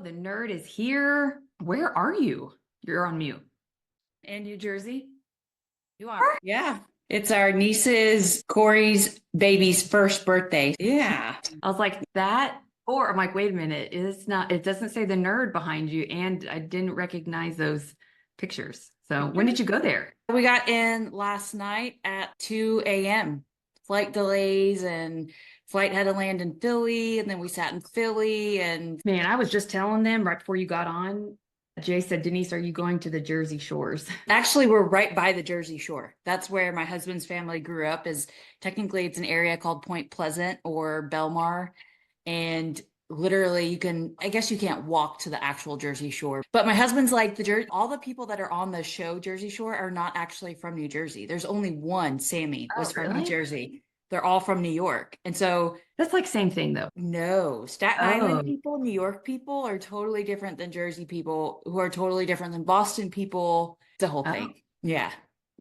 The nerd is here. Where are you? You're on mute. In New Jersey. You are? Yeah. It's our niece's Corey's baby's first birthday. Yeah. I was like, that, or I'm like, wait a minute. It's not, it doesn't say the nerd behind you. And I didn't recognize those pictures. So when did you go there? We got in last night at 2 a.m. Flight delays and flight had to land in Philly. And then we sat in Philly and Man, I was just telling them right before you got on. Jay said, Denise, are you going to the Jersey Shores? actually we're right by the Jersey Shore. That's where my husband's family grew up. Is technically it's an area called Point Pleasant or Belmar. And literally I guess you can't walk to the actual Jersey Shore. But my husband's like all the people that are on the show Jersey Shore are not actually from New Jersey. There's only one, Sammy, was from New Jersey. They're all from New York. And so that's like same thing though. No, Staten Island people, New York people are totally different than Jersey people, who are totally different than Boston people. The whole thing. Yeah.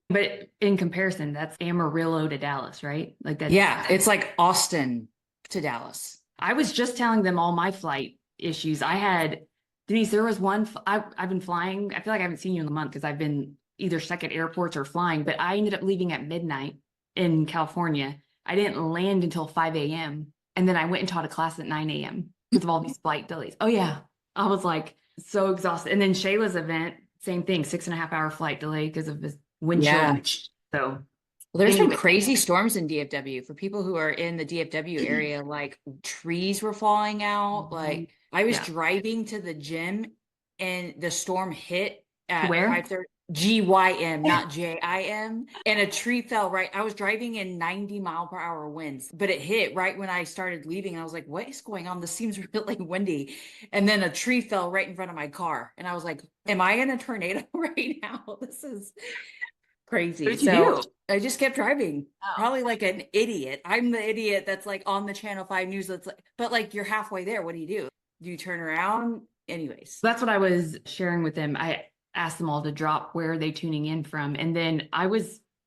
But in comparison, that's Amarillo to Dallas, right? Like that. Yeah, it's like Austin to Dallas. I was just telling them all my flight issues. I had, Denise, there was one, I've been flying. I feel like I haven't seen you in a month because I've been either stuck at airports or flying, but I ended up leaving at midnight in California. I didn't land until 5 a.m. And then I went and taught a class at 9 a.m. because of all these flight delays. Oh yeah. I was like so exhausted. And then Shayla's event, same thing, 6.5 hour flight delay because of this wind chill. So well, there's been crazy storms in DFW. For people who are in the DFW area, like trees were falling out. Like I was driving to the gym and the storm hit at 5:30. GYM, not JIM. And a tree fell right. I was driving in 90-mile-per-hour winds, but it hit right when I started leaving. I was like, what is going on? This seems really windy. And then a tree fell right in front of my car. And I was like, am I in a tornado right now? This is crazy. So I just kept driving, probably like an idiot. I'm the idiot that's like on the Channel 5 news. That's like, but like you're halfway there. What do? Do you turn around? Anyways. That's what I was sharing with them. I asked them all to drop where are they tuning in from. And then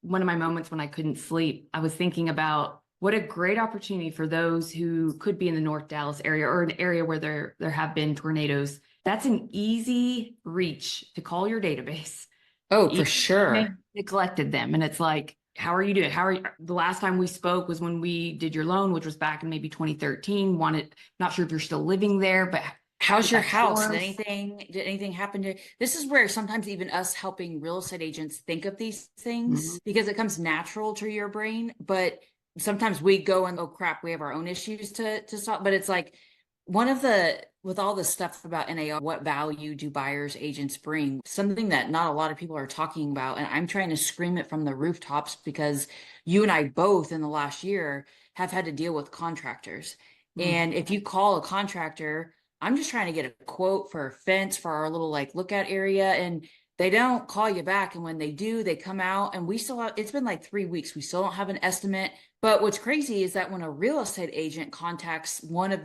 one of my moments when I couldn't sleep, I was thinking about what a great opportunity for those who could be in the North Dallas area or an area where there have been tornadoes. That's an easy reach to call your database. Oh, for sure. Neglected them. And it's like, how are you doing? The last time we spoke was when we did your loan, which was back in maybe 2013. Not sure if you're still living there, but how's your house? Did anything happen to this? Is where sometimes even us helping real estate agents think of these things because it comes natural to your brain. But sometimes we go and, oh crap, we have our own issues to solve. But it's like with all this stuff about NAR, what value do buyers agents bring? Something that not a lot of people are talking about. And I'm trying to scream it from the rooftops because you and I both in the last year have had to deal with contractors. And if you call a contractor, I'm just trying to get a quote for a fence for our little like lookout area. And they don't call you back. And when they do, they come out and it's been like 3 weeks. We still don't have an estimate. But what's crazy is that when a real estate agent contacts one of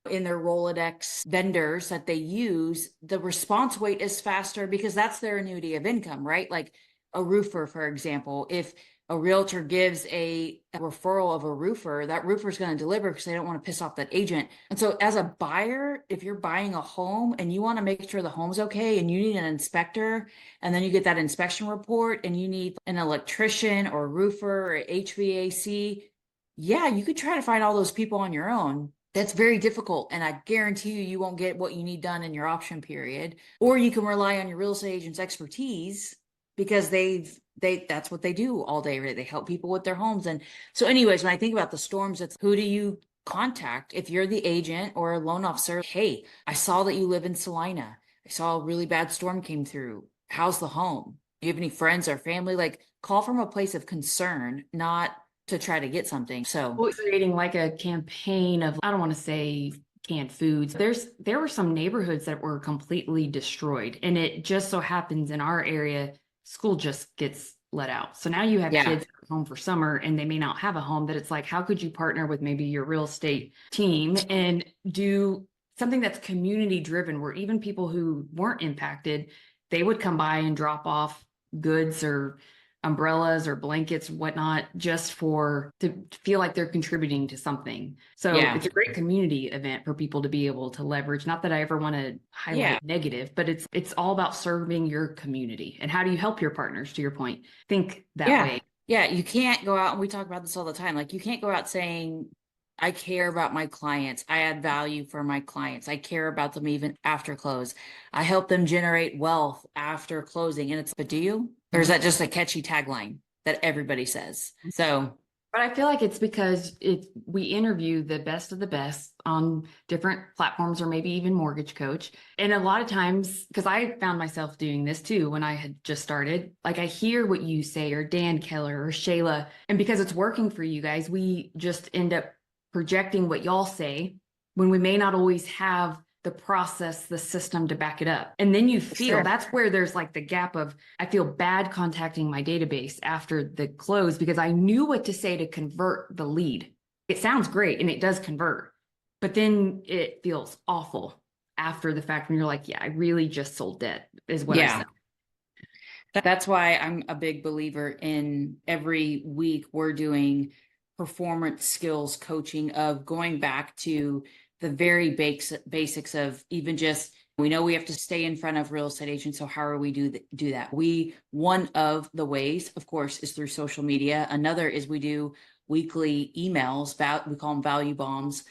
in their Rolodex vendors that they use, the response rate is faster because that's their annuity of income, right? Like a roofer, for example, if a realtor gives a referral of a roofer, that roofer is going to deliver because they don't want to piss off that agent. And so as a buyer, if you're buying a home and you want to make sure the home's okay and you need an inspector, and then you get that inspection report and you need an electrician or roofer or HVAC, yeah, you could try to find all those people on your own. That's very difficult. And I guarantee you won't get what you need done in your option period. Or you can rely on your real estate agent's expertise because that's what they do all day. Right? They help people with their homes. And so anyways, when I think about the storms, it's who do you contact? If you're the agent or a loan officer, hey, I saw that you live in Salina. I saw a really bad storm came through. How's the home? Do you have any friends or family? Like call from a place of concern, not to try to get something. So creating like a campaign of, I don't want to say canned foods. There were some neighborhoods that were completely destroyed. And it just so happens in our area, school just gets let out. So now you have kids home for summer and they may not have a home. That it's like, how could you partner with maybe your real estate team and do something that's community driven, where even people who weren't impacted, they would come by and drop off goods or umbrellas or blankets, whatnot, just to feel like they're contributing to something. So Yeah. it's a great community event for people to be able to leverage. Not that I ever want to highlight negative, but it's all about serving your community. And how do you help your partners, to your point? Think that way. Yeah, you can't go out, and we talk about this all the time. Like, you can't go out saying, I care about my clients. I add value for my clients. I care about them even after close. I help them generate wealth after closing. And but do you? Or is that just a catchy tagline that everybody says? So, but I feel like it's because we interview the best of the best on different platforms, or maybe even Mortgage Coach. And a lot of times, because I found myself doing this too when I had just started, like I hear what you say, or Dan Keller or Shayla, and because it's working for you guys, we just end up projecting what y'all say when we may not always have the process, the system to back it up. And then you feel that's where there's like the gap of, I feel bad contacting my database after the close because I knew what to say to convert the lead. It sounds great and it does convert, but then it feels awful after the fact when you're like, yeah, I really just sold debt is what I said. That's why I'm a big believer in every week we're doing performance skills coaching, of going back to the very basics of even just, we know we have to stay in front of real estate agents. So how are we do that? One of the ways, of course, is through social media. Another is we do weekly emails, we call them value bombs.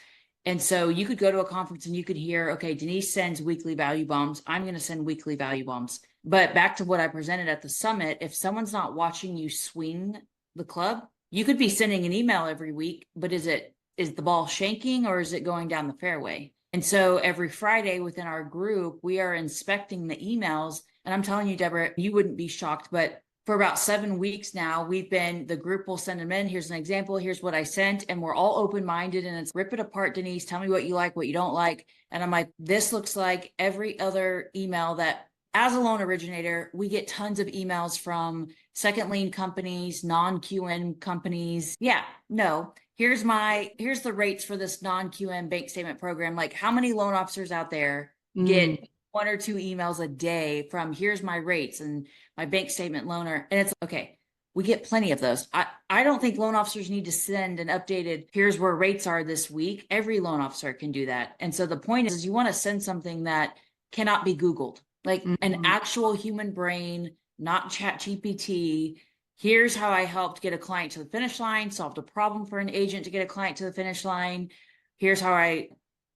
And so you could go to a conference and you could hear, okay, Denise sends weekly value bombs. I'm going to send weekly value bombs. But back to what I presented at the summit, if someone's not watching you swing the club, you could be sending an email every week, but is the ball shanking or is it going down the fairway? And so every Friday within our group, we are inspecting the emails. And I'm telling you, Deborah, you wouldn't be shocked, but for about 7 weeks now, the group will send them in. Here's an example. Here's what I sent. And we're all open-minded, and it's rip it apart, Denise. Tell me what you like, what you don't like. And I'm like, this looks like every other email that, as a loan originator, we get tons of emails from second lien companies, non-QM companies. Yeah, no, here's the rates for this non-QM bank statement program. Like, how many loan officers out there get 1 or 2 emails a day from, here's my rates and my bank statement loaner? And it's okay. We get plenty of those. I don't think loan officers need to send an updated, here's where rates are this week. Every loan officer can do that. And so the point is you want to send something that cannot be Googled. Like an actual human brain, not ChatGPT. Here's how I helped get a client to the finish line, solved a problem for an agent to get a client to the finish line. Here's how I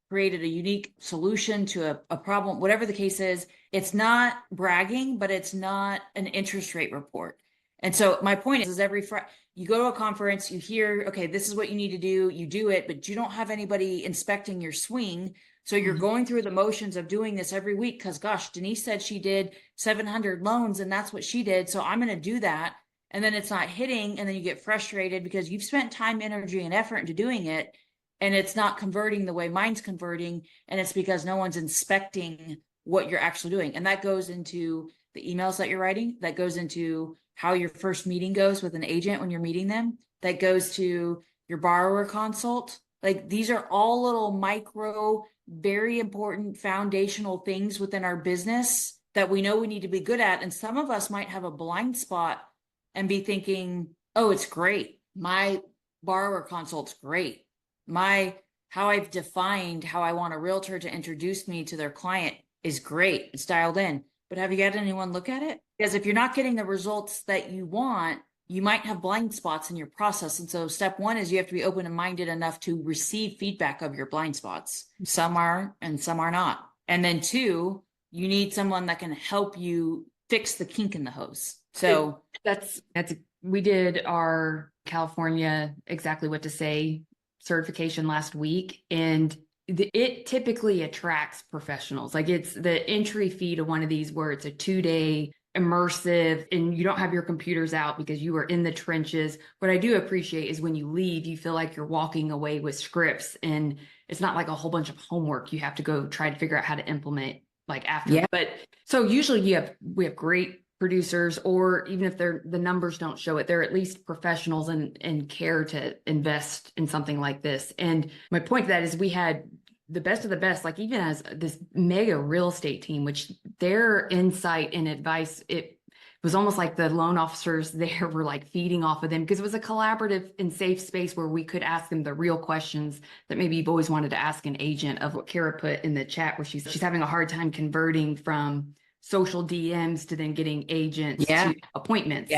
created a unique solution to a problem, whatever the case is. It's not bragging, but it's not an interest rate report. And so my point is every Friday, you go to a conference, you hear, okay, this is what you need to do. You do it, but you don't have anybody inspecting your swing. So you're going through the motions of doing this every week because, gosh, Denise said she did 700 loans and that's what she did. So I'm going to do that. And then it's not hitting. And then you get frustrated because you've spent time, energy, and effort into doing it. And it's not converting the way mine's converting. And it's because no one's inspecting what you're actually doing. And that goes into the emails that you're writing. That goes into how your first meeting goes with an agent when you're meeting them. That goes to your borrower consult. Like, these are all little micro, very important foundational things within our business that we know we need to be good at. And some of us might have a blind spot and be thinking, oh, it's great. My borrower consult's great. How I've defined how I want a realtor to introduce me to their client is great. It's dialed in. But have you had anyone look at it? Because if you're not getting the results that you want, you might have blind spots in your process. And so step 1 is you have to be open and minded enough to receive feedback of your blind spots. Some are and some are not. And then 2, you need someone that can help you fix the kink in the hose. So we did our California Exactly What to Say certification last week, and it typically attracts professionals. Like, it's the entry fee to one of these where it's a 2-day immersive and you don't have your computers out because you are in the trenches. What I do appreciate is when you leave, you feel like you're walking away with scripts and it's not like a whole bunch of homework you have to go try to figure out how to implement like after. Yeah. But so usually we have great producers, or even if the numbers don't show it, they're at least professionals and care to invest in something like this. And my point to that is we had the best of the best, like even as this mega real estate team, which their insight and advice, it was almost like the loan officers there were like feeding off of them, because it was a collaborative and safe space where we could ask them the real questions that maybe you've always wanted to ask an agent. Of what Kara put in the chat, where she's having a hard time converting from social DMs to then getting agents to appointments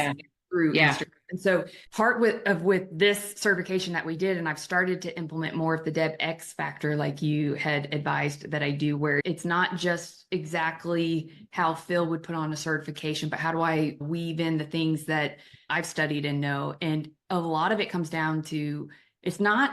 through Instagram. And so part with this certification that we did, and I've started to implement more of the Deb X factor, like you had advised that I do, where it's not just exactly how Phil would put on a certification, but how do I weave in the things that I've studied and know? And a lot of it comes down to, it's not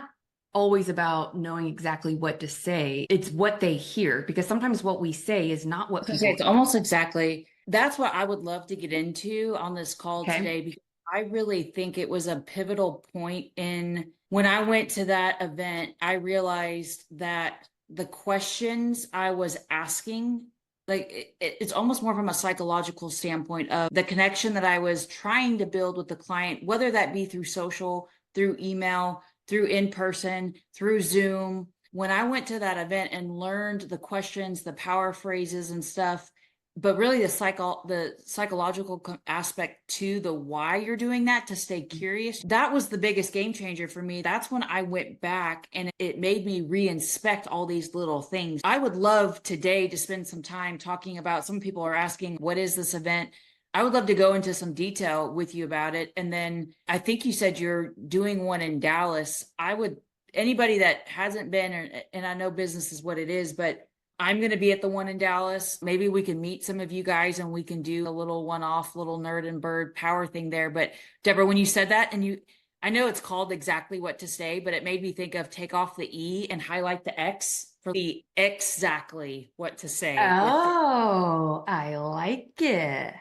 always about knowing exactly what to say. It's what they hear, because sometimes what we say is not what people It's almost exactly. That's what I would love to get into on this call today, because I really think it was a pivotal point in when I went to that event. I realized that the questions I was asking, like it's almost more from a psychological standpoint of the connection that I was trying to build with the client, whether that be through social, through email, through in person, through Zoom. When I went to that event and learned the questions, the power phrases and stuff, but really the psychological aspect to the why you're doing that, to stay curious, that was the biggest game changer for me. That's when I went back and it made me reinspect all these little things. I would love today to spend some time talking about, some people are asking, what is this event? I would love to go into some detail with you about it. And then I think you said you're doing one in Dallas. Anybody that hasn't been, and I know business is what it is, but I'm going to be at the one in Dallas. Maybe we can meet some of you guys and we can do a little one-off, little nerd and bird power thing there. But Deborah, when you said that, and I know it's called exactly what to say, but it made me think of take off the E and highlight the X for the exactly what to say. Oh, I like it.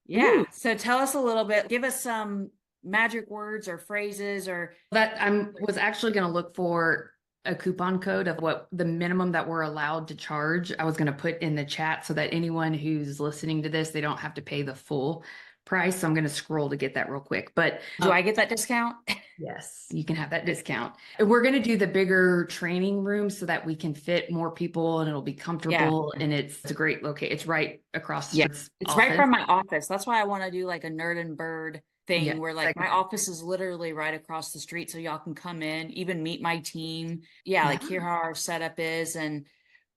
Yeah. Ooh. So tell us a little bit, give us some magic words or phrases or that. Was actually going to look for a coupon code of what the minimum that we're allowed to charge. I was going to put in the chat so that anyone who's listening to this, they don't have to pay the full price. So I'm going to scroll to get that real quick. But do I get that discount? Yes, you can have that discount. And we're going to do the bigger training room so that we can fit more people and it'll be comfortable. And it's a great location. It's right across the street. It's right from my office. That's why I want to do like a nerd and bird thing where like my office is literally right across the street, so y'all can come in, even meet my team. Like hear how our setup is.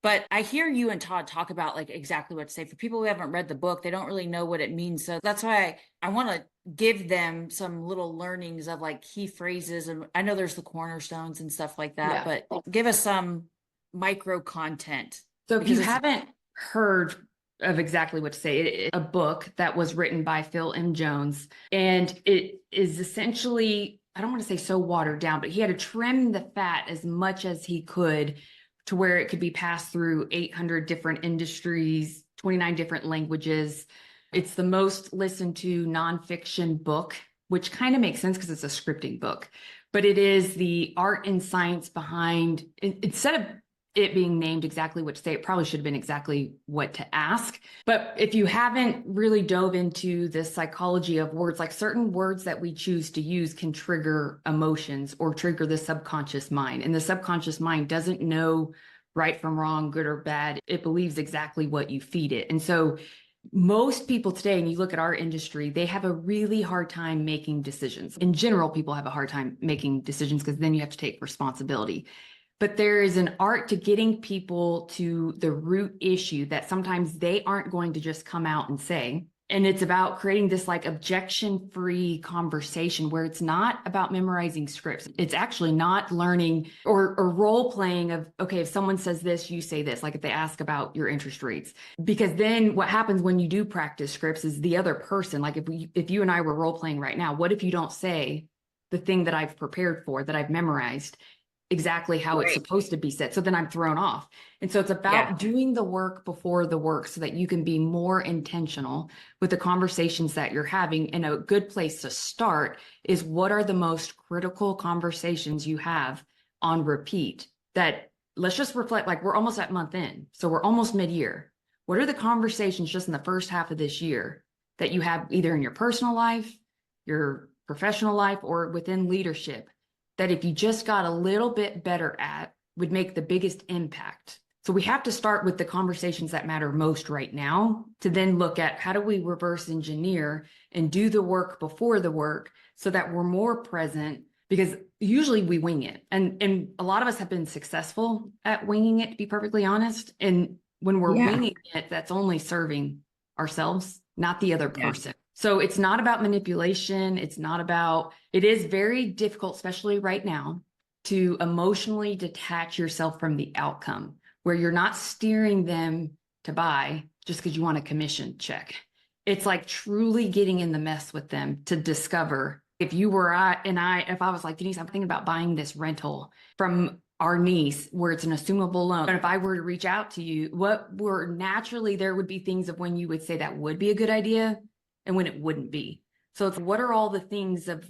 But I hear you and Todd talk about like exactly what to say. For people who haven't read the book, they don't really know what it means. So that's why I want to give them some little learnings of like key phrases. And I know there's the cornerstones and stuff like that, but give us some micro content. So if you haven't heard of exactly what to say, it's a book that was written by Phil M. Jones, and it is essentially, I don't want to say so watered down, but he had to trim the fat as much as he could to where it could be passed through 800 different industries, 29 different languages. It's the most listened to nonfiction book, which kind of makes sense because it's a scripting book, but it is the art and science behind, instead of it being named exactly what to say, it probably should have been exactly what to ask. But if you haven't really dove into the psychology of words, like certain words that we choose to use can trigger emotions or trigger the subconscious mind. And the subconscious mind doesn't know right from wrong, good or bad. It believes exactly what you feed it. And so most people today, and you look at our industry, they have a really hard time making decisions. In general, people have a hard time making decisions because then you have to take responsibility. But there is an art to getting people to the root issue that sometimes they aren't going to just come out and say. And it's about creating this like objection-free conversation where it's not about memorizing scripts. It's actually not learning or role playing of, okay, if someone says this, you say this, like if they ask about your interest rates. Because then what happens when you do practice scripts is the other person, like if you and I were role playing right now, what if you don't say the thing that I've prepared for, that I've memorized, exactly how it's supposed to be said? So then I'm thrown off. And so it's about doing the work before the work so that you can be more intentional with the conversations that you're having. And a good place to start is, what are the most critical conversations you have on repeat? That, let's just reflect, like we're almost at month end. So we're almost mid-year. What are the conversations just in the first half of this year that you have either in your personal life, your professional life, or within leadership, that if you just got a little bit better at, would make the biggest impact? So we have to start with the conversations that matter most right now to then look at how do we reverse engineer and do the work before the work so that we're more present, because usually we wing it. And a lot of us have been successful at winging it, to be perfectly honest. And when we're winging it, that's only serving ourselves, not the other person. So it's not about manipulation. It's not about, it is very difficult, especially right now, to emotionally detach yourself from the outcome, where you're not steering them to buy just because you want a commission check. It's like truly getting in the mess with them to discover, if you were if I was like, Denise, I'm thinking about buying this rental from our niece where it's an assumable loan. And if I were to reach out to you, what were naturally, there would be things of when you would say that would be a good idea and when it wouldn't be. So it's what are all the things of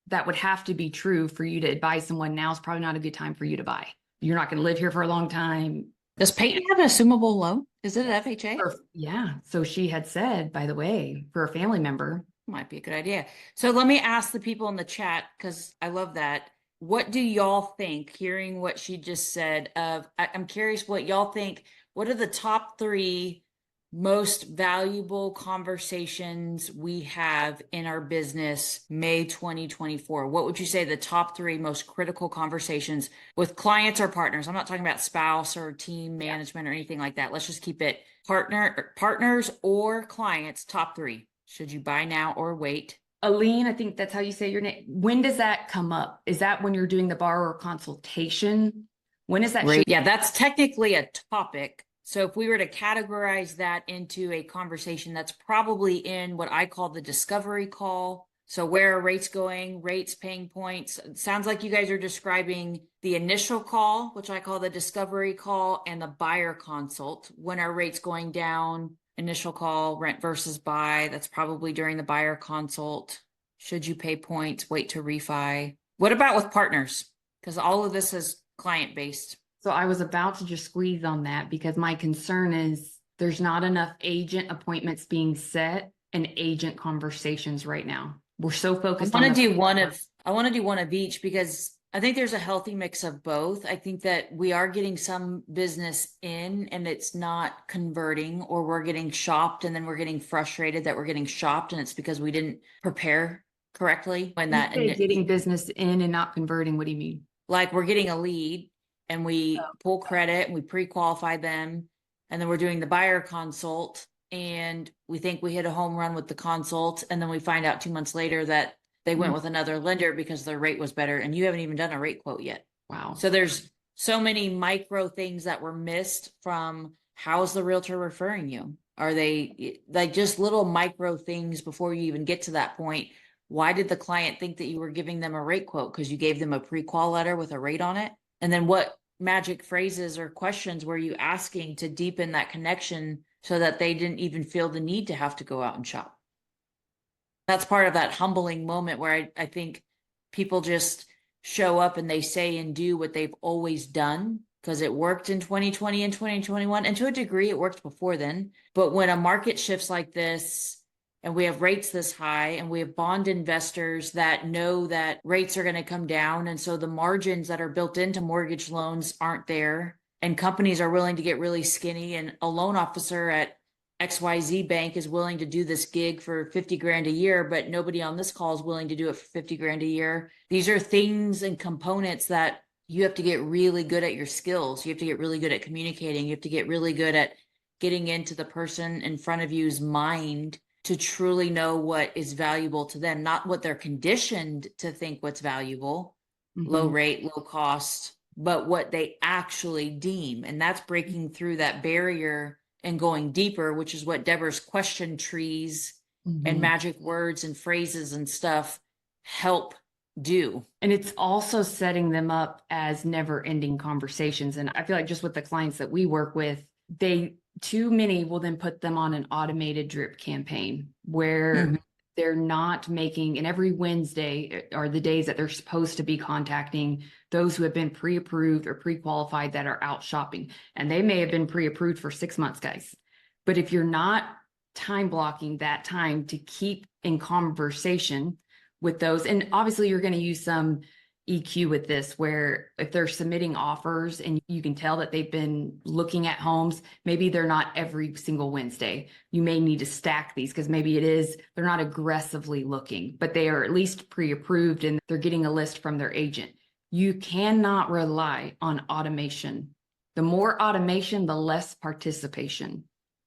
that would have to be true for you to advise someone now is probably not a good time for you to buy. You're not going to live here for a long time. Does Peyton have an assumable loan? Is it an FHA? Yeah. So she had said, by the way, for a family member. Might be a good idea. So let me ask the people in the chat, because I love that. What do y'all think, hearing what she just said? I'm curious what y'all think. What are the top 3 most valuable conversations we have in our business May 2024? What would you say the top 3 most critical conversations with clients or partners? I'm not talking about spouse or team management or anything like that. Let's just keep it partners or clients, top 3. Should you buy now or wait? Aline, I think that's how you say your name. When does that come up? Is that when you're doing the borrower consultation? When is that? Yeah, that's technically a topic. So if we were to categorize that into a conversation, that's probably in what I call the discovery call. So where are rates going, rates, paying points? It sounds like you guys are describing the initial call, which I call the discovery call, and the buyer consult. When are rates going down? Initial call, rent versus buy. That's probably during the buyer consult. Should you pay points, wait to refi? What about with partners? Because all of this is client-based. So I was about to just squeeze on that because my concern is there's not enough agent appointments being set and agent conversations right now. We're so focused on. I want to do one of each because I think there's a healthy mix of both. I think that we are getting some business in and it's not converting, or we're getting shopped and then we're getting frustrated that we're getting shopped and it's because we didn't prepare correctly. When that getting business in and not converting, what do you mean? Like we're getting a lead and we pull credit and we pre-qualify them, and then we're doing the buyer consult and we think we hit a home run with the consult, and then we find out 2 months later that they went with another lender because their rate was better, and you haven't even done a rate quote yet. Wow. So there's so many micro things that were missed from how's the realtor referring you? Are they like just little micro things before you even get to that point? Why did the client think that you were giving them a rate quote? Because you gave them a pre-qual letter with a rate on it? And then what magic phrases or questions were you asking to deepen that connection so that they didn't even feel the need to have to go out and shop? That's part of that humbling moment where I think people just show up and they say and do what they've always done because it worked in 2020 and 2021. And to a degree, it worked before then. But when a market shifts like this, and we have rates this high, and we have bond investors that know that rates are going to come down, and so the margins that are built into mortgage loans aren't there, and companies are willing to get really skinny, and a loan officer at XYZ bank is willing to do this gig for 50 grand a year, but nobody on this call is willing to do it for 50 grand a year. These are things and components that you have to get really good at your skills. You have to get really good at communicating. You have to get really good at getting into the person in front of you's mind to truly know what is valuable to them, not what they're conditioned to think what's valuable, low rate, low cost, but what they actually deem. And that's breaking through that barrier and going deeper, which is what Deborah's question trees and magic words and phrases and stuff help do. And it's also setting them up as never ending conversations. And I feel like just with the clients that we work with, too many will then put them on an automated drip campaign where they're not making, and every Wednesday are the days that they're supposed to be contacting those who have been pre-approved or pre-qualified that are out shopping. And they may have been pre-approved for 6 months, guys. But if you're not time blocking that time to keep in conversation with those, and obviously you're going to use some, EQ with this, where if they're submitting offers and you can tell that they've been looking at homes, maybe they're not every single Wednesday. You may need to stack these because maybe they're not aggressively looking, but they are at least pre-approved and they're getting a list from their agent. You cannot rely on automation. The more automation, the less participation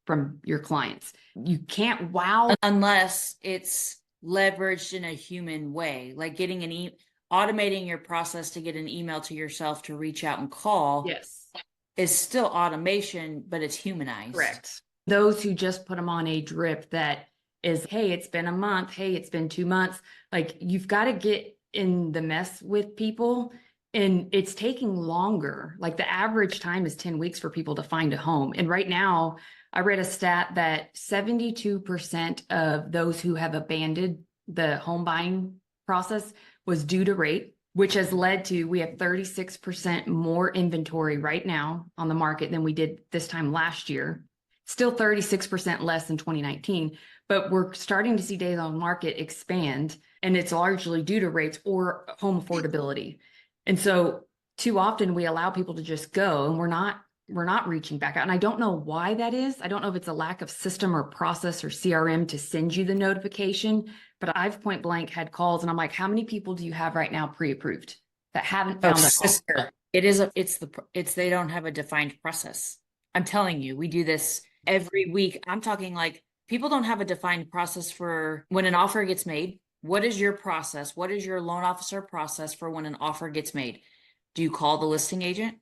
from your clients. You can't wow. Unless it's leveraged in a human way, like getting automating your process to get an email to yourself to reach out and call. Yes. Is still automation, but it's humanized. Correct. Those who just put them on a drip that is, hey, it's been a month. Hey, it's been 2 months. Like, you've got to get in the mess with people, and it's taking longer. Like, the average time is 10 weeks for people to find a home. And right now, I read a stat that 72% of those who have abandoned the home buying process was due to rate, which has led to, we have 36% more inventory right now on the market than we did this time last year. Still 36% less than 2019, but we're starting to see days on market expand, and it's largely due to rates or home affordability. And so too often we allow people to just go, and we're not reaching back out. And I don't know why that is. I don't know if it's a lack of system or process or CRM to send you the notification, but I've point blank had calls and I'm like, how many people do you have right now pre-approved that haven't found a home? It's they don't have a defined process. I'm telling you, we do this every week. I'm talking like people don't have a defined process for when an offer gets made. What is your process? What is your loan officer process for when an offer gets made? Do you call the listing agent?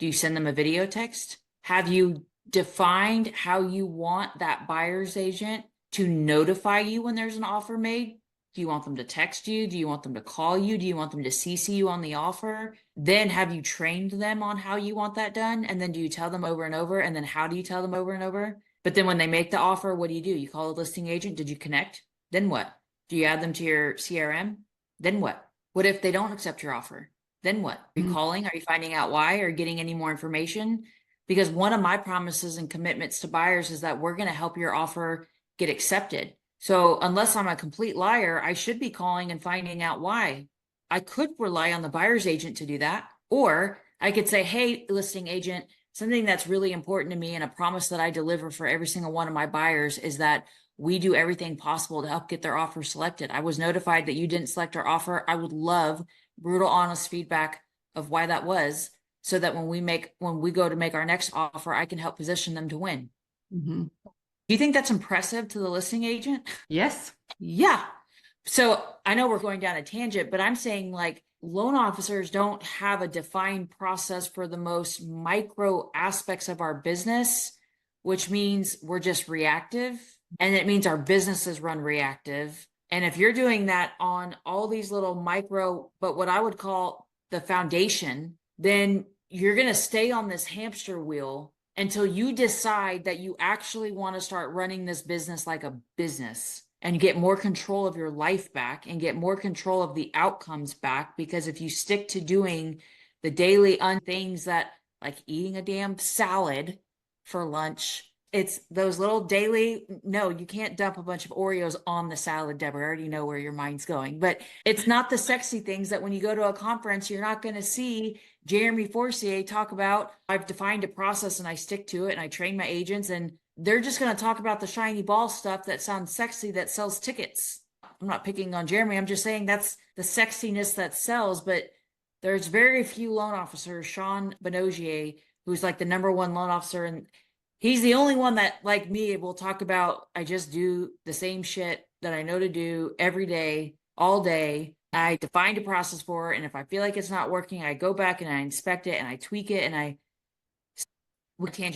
Do you send them a video text? Have you defined how you want that buyer's agent to notify you when there's an offer made? Do you want them to text you? Do you want them to call you? Do you want them to CC you on the offer? Then have you trained them on how you want that done? And then do you tell them over and over? And then how do you tell them over and over? But then when they make the offer, what do? You call the listing agent? Did you connect? Then what? Do you add them to your CRM? Then what? What if they don't accept your offer? Then what? Are you calling? Are you finding out why or getting any more information? Because one of my promises and commitments to buyers is that we're going to help your offer get accepted. So unless I'm a complete liar, I should be calling and finding out why. I could rely on the buyer's agent to do that. Or I could say, hey, listing agent, something that's really important to me and a promise that I deliver for every single one of my buyers is that we do everything possible to help get their offer selected. I was notified that you didn't select our offer. I would love brutal, honest feedback of why that was, so that when we go to make our next offer, I can help position them to win. Mm-hmm. Do you think that's impressive to the listing agent? Yes. Yeah. So I know we're going down a tangent, but I'm saying like loan officers don't have a defined process for the most micro aspects of our business, which means we're just reactive. And it means our businesses run reactive. And if you're doing that on all these little micro, but what I would call the foundation, then you're going to stay on this hamster wheel until you decide that you actually want to start running this business like a business and get more control of your life back and get more control of the outcomes back. Because if you stick to doing the daily things that like eating a damn salad for lunch, it's those little daily, no, you can't dump a bunch of Oreos on the salad, Deborah. I already know where your mind's going, but it's not the sexy things that when you go to a conference, you're not going to see Jeremy Forcier talk about, I've defined a process and I stick to it and I train my agents and they're just going to talk about the shiny ball stuff that sounds sexy that sells tickets. I'm not picking on Jeremy. I'm just saying that's the sexiness that sells, but there's very few loan officers. Sean Benogier, who's like the number one loan officer, and he's the only one that, like me, will talk about, I just do the same shit that I know to do every day, all day. I defined a process for it. And if I feel like it's not working, I go back and I inspect it and I tweak it and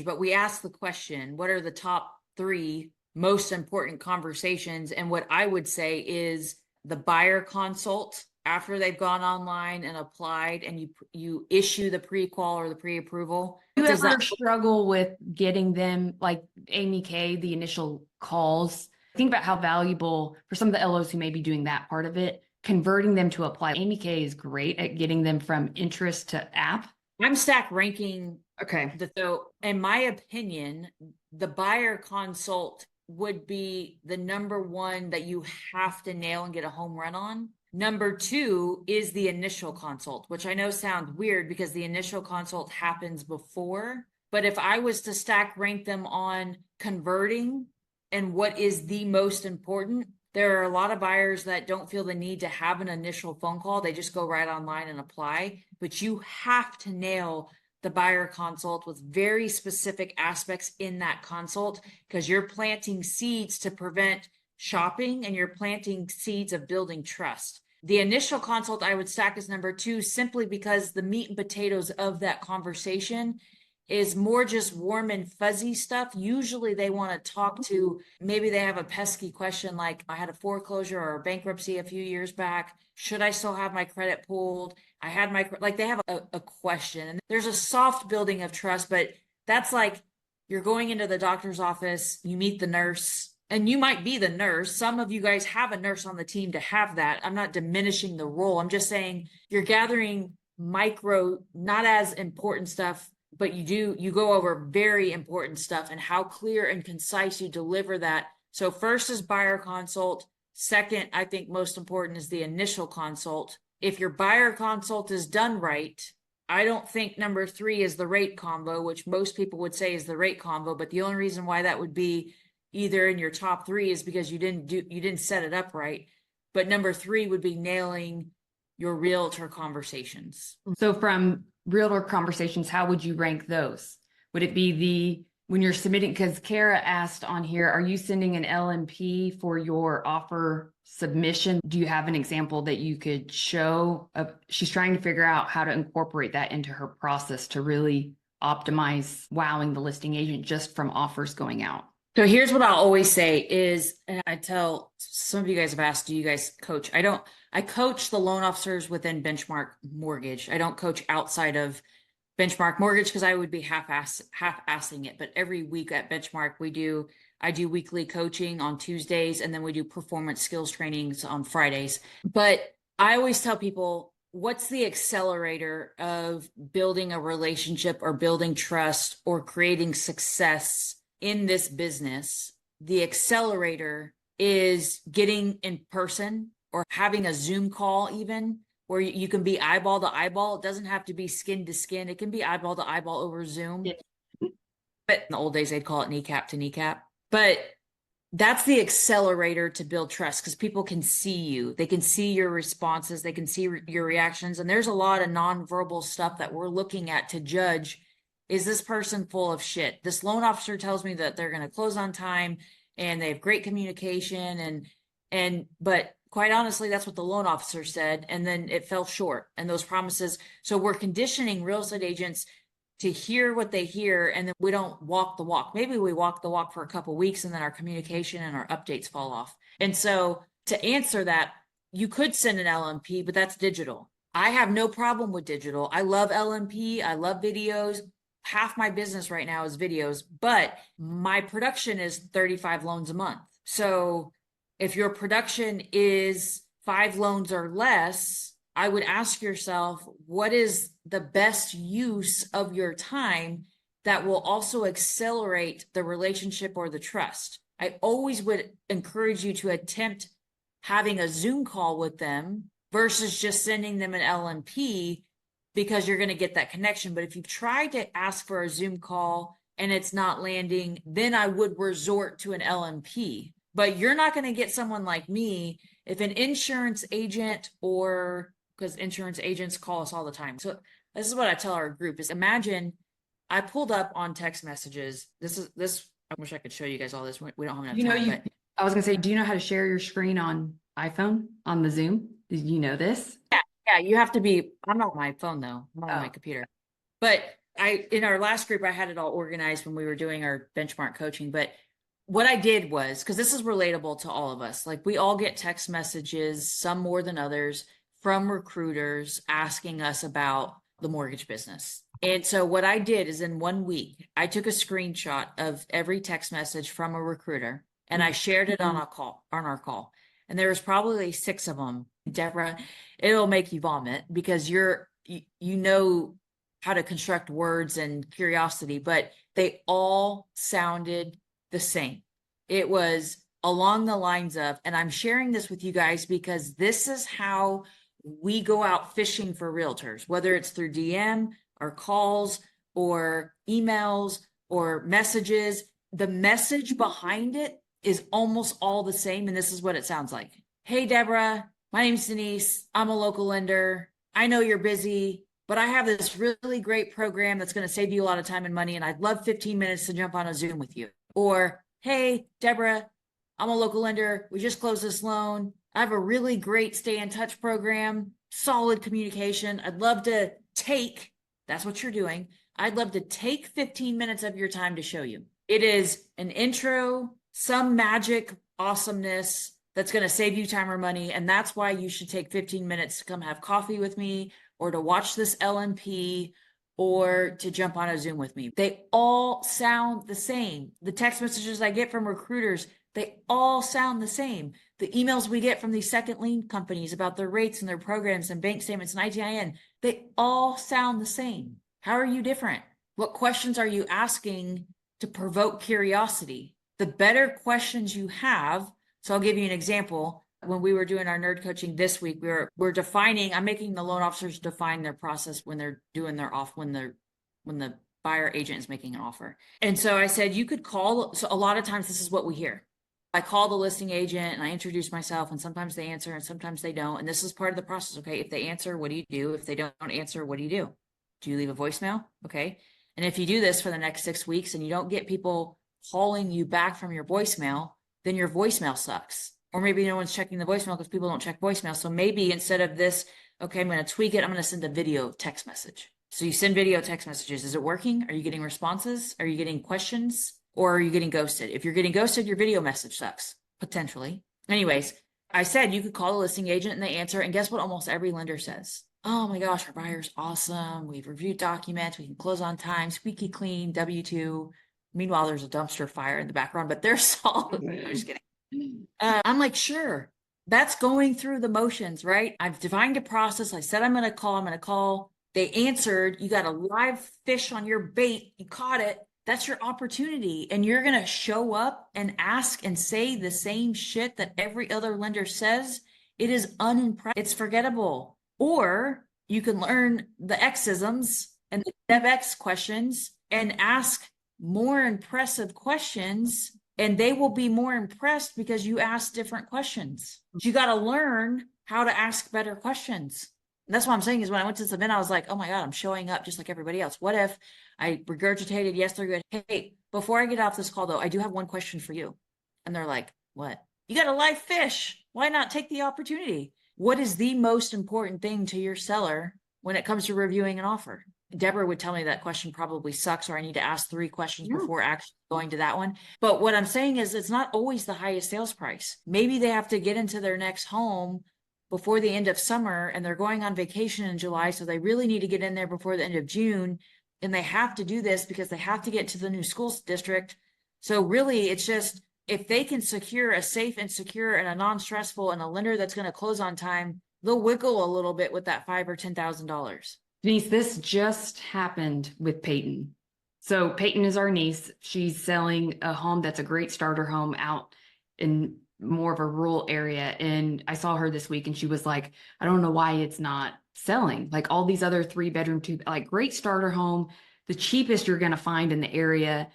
but we ask the question, what are the top 3 most important conversations? And what I would say is the buyer consult after they've gone online and applied and you issue the pre-qual or the pre-approval. Do you ever struggle with getting them, like Amy K, the initial calls? Think about how valuable for some of the LOs who may be doing that part of it, converting them to apply. Amy K is great at getting them from interest to app. I'm stack ranking. Okay. So in my opinion, the buyer consult would be the number one that you have to nail and get a home run on. Number two is the initial consult, which I know sounds weird because the initial consult happens before. But if I was to stack rank them on converting and what is the most important, there are a lot of buyers that don't feel the need to have an initial phone call. They just go right online and apply. But you have to nail the buyer consult with very specific aspects in that consult, because you're planting seeds to prevent shopping and you're planting seeds of building trust. The initial consult I would stack as number two, simply because the meat and potatoes of that conversation is more just warm and fuzzy stuff. Usually they want to talk to, maybe they have a pesky question like, I had a foreclosure or a bankruptcy a few years back. Should I still have my credit pulled? I had my, like they have a question, and there's a soft building of trust, but that's like you're going into the doctor's office, you meet the nurse, and you might be the nurse. Some of you guys have a nurse on the team to have that. I'm not diminishing the role. I'm just saying you're gathering micro, not as important stuff, but you go over very important stuff and how clear and concise you deliver that. So first is buyer consult. Second, I think most important is the initial consult. If your buyer consult is done right, I don't think number three is the rate combo, which most people would say is the rate combo. But the only reason why that would be either in your top three is because you didn't set it up right. But number three would be nailing your realtor conversations. So from realtor conversations, how would you rank those? Would it be when you're submitting, because Kara asked on here, are you sending an LMP for your offer submission? Do you have an example that you could show? She's trying to figure out how to incorporate that into her process to really optimize wowing the listing agent just from offers going out. So here's what I'll always say is, and I tell some of you guys have asked, do you guys coach? I coach the loan officers within Benchmark Mortgage. I don't coach outside of Benchmark Mortgage because I would be half-assing it. But every week at Benchmark, I do weekly coaching on Tuesdays, and then we do performance skills trainings on Fridays. But I always tell people, what's the accelerator of building a relationship or building trust or creating success in this business? The accelerator is getting in person or having a Zoom call, even where you can be eyeball to eyeball. It doesn't have to be skin to skin. It can be eyeball to eyeball over Zoom. Yeah. But in the old days, they'd call it kneecap to kneecap. But that's the accelerator to build trust, because people can see you. They can see your responses. They can see your reactions. And there's a lot of nonverbal stuff that we're looking at to judge, is this person full of shit? This loan officer tells me that they're going to close on time and they have great communication, but quite honestly, that's what the loan officer said. And then it fell short, and those promises. So we're conditioning real estate agents to hear what they hear, and then we don't walk the walk. Maybe we walk the walk for a couple of weeks, and then our communication and our updates fall off. And so to answer that, you could send an LMP, but that's digital. I have no problem with digital. I love LMP. I love videos. Half my business right now is videos, but my production is 35 loans a month. So if your production is 5 loans or less, I would ask yourself, what is the best use of your time that will also accelerate the relationship or the trust? I always would encourage you to attempt having a Zoom call with them versus just sending them an LMP, because you're going to get that connection. But if you've tried to ask for a Zoom call and it's not landing, then I would resort to an LMP. But you're not going to get someone like me if an insurance agent, or because insurance agents call us all the time. So this is what I tell our group is, imagine I pulled up on text messages. I wish I could show you guys all this. We don't have enough time. I was going to say, do you know how to share your screen on iPhone on the Zoom? Did you know this? Yeah, you have to be, I'm not on my phone though, I'm on my computer. But in our last group, I had it all organized when we were doing our benchmark coaching. But what I did was, because this is relatable to all of us, like we all get text messages, some more than others, from recruiters asking us about the mortgage business. And so what I did is, in 1 week, I took a screenshot of every text message from a recruiter and I shared it on our call. And there was probably 6 of them. Deborah, it'll make you vomit because you know how to construct words and curiosity, but they all sounded the same. It was, along the lines of, and I'm sharing this with you guys because this is how we go out fishing for realtors, whether it's through DM or calls or emails or messages. The message behind it is almost all the same. And this is what it sounds like. Hey, Deborah, my name's Denise. I'm a local lender. I know you're busy, but I have this really great program that's going to save you a lot of time and money. And I'd love 15 minutes to jump on a Zoom with you. Or, hey, Deborah, I'm a local lender. We just closed this loan. I have a really great stay in touch program, solid communication. I'd love to take, that's what you're doing. I'd love to take 15 minutes of your time to show you. It is an intro, some magic awesomeness that's going to save you time or money. And that's why you should take 15 minutes to come have coffee with me or to watch this LNP or to jump on a Zoom with me. They all sound the same. The text messages I get from recruiters, they all sound the same. The emails we get from these second lien companies about their rates and their programs and bank statements and ITIN, they all sound the same. How are you different? What questions are you asking to provoke curiosity? The better questions you have, so I'll give you an example. When we were doing our nerd coaching this week, we're defining, I'm making the loan officers define their process when they're doing their when the buyer agent is making an offer. And so I said, you could call, so a lot of times this is what we hear. I call the listing agent and I introduce myself, and sometimes they answer and sometimes they don't. And this is part of the process. Okay. If they answer, what do you do? If they don't answer, what do you do? Do you leave a voicemail? Okay. And if you do this for the next 6 weeks and you don't get people calling you back from your voicemail, then your voicemail sucks. Or maybe no one's checking the voicemail because people don't check voicemail. So maybe instead of this, okay, I'm going to tweak it. I'm going to send a video text message. So you send video text messages. Is it working? Are you getting responses? Are you getting questions? Or are you getting ghosted? If you're getting ghosted, your video message sucks, potentially. Anyways, I said you could call the listing agent and they answer. And guess what almost every lender says? Oh my gosh, our buyer's awesome. We've reviewed documents. We can close on time, squeaky clean, W-2. Meanwhile, there's a dumpster fire in the background, but they're solid. I'm just kidding. I'm like, sure, that's going through the motions, right? I've defined a process. I said, I'm going to call. They answered. You got a live fish on your bait. You caught it. That's your opportunity. And you're going to show up and ask and say the same shit that every other lender says. It is unimpressive. It's forgettable. Or you can learn the Xisms and the DevX questions and ask more impressive questions, and they will be more impressed because you ask different questions. You got to learn how to ask better questions. And that's what I'm saying is when I went to this event, I was like, oh my God, I'm showing up just like everybody else. What if I regurgitated, yes, they're good. Hey, before I get off this call though, I do have one question for you. And they're like, what? You got a live fish. Why not take the opportunity? What is the most important thing to your seller when it comes to reviewing an offer? Deborah would tell me that question probably sucks, or I need to ask 3 questions before actually going to that one. But what I'm saying is it's not always the highest sales price. Maybe they have to get into their next home before the end of summer and they're going on vacation in July. So they really need to get in there before the end of June. And they have to do this because they have to get to the new school district. So really it's just, if they can secure a safe and secure and a non-stressful and a lender that's going to close on time, they'll wiggle a little bit with that $5,000 or $10,000. Denise, this just happened with Peyton. So Peyton is our niece. She's selling a home that's a great starter home out in more of a rural area. And I saw her this week and she was like, I don't know why it's not selling. Like all these other 3-bedroom, like great starter home, the cheapest you're going to find in the area.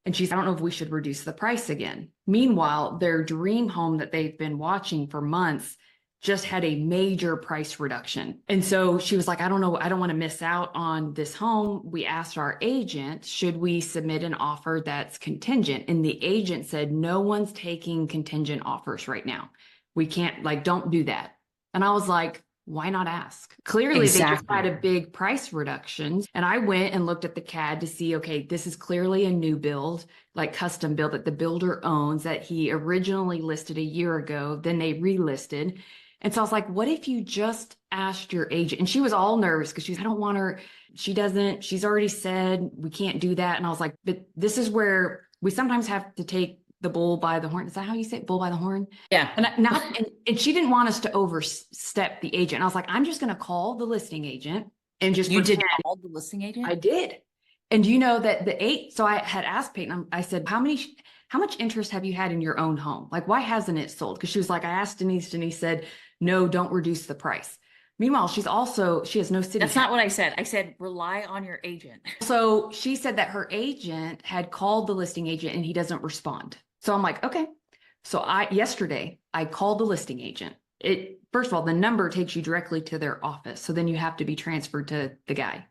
And she's, I don't know if we should reduce the price again. Meanwhile, their dream home that they've been watching for months just had a major price reduction. And so she was like, I don't know, I don't want to miss out on this home. We asked our agent, should we submit an offer that's contingent? And the agent said, no one's taking contingent offers right now. We can't, like, don't do that. And I was like, why not ask? Clearly, They just had a big price reduction. And I went and looked at the CAD to see, okay, this is clearly a new build, like custom build that the builder owns that he originally listed a year ago, then they relisted. And so I was like, what if you just asked your agent? And she was all nervous because I don't want her. She's already said we can't do that. And I was like, but this is where we sometimes have to take the bull by the horn. Is that how you say it? Bull by the horn? Yeah. And she didn't want us to overstep the agent. And I was like, I'm just going to call the listing agent and just You did call the listing agent? I did. And you know that so I had asked Peyton, I said, how many how much interest have you had in your own home? Like, why hasn't it sold? Because she was like, I asked Denise, Denise said, no, don't reduce the price. Meanwhile, she has no city That's tax. not what I said. I said, rely on your agent. So she said that her agent had called the listing agent and he doesn't respond. So I'm like, okay. So yesterday I called the listing agent. First of all, the number takes you directly to their office. So then you have to be transferred to the guy.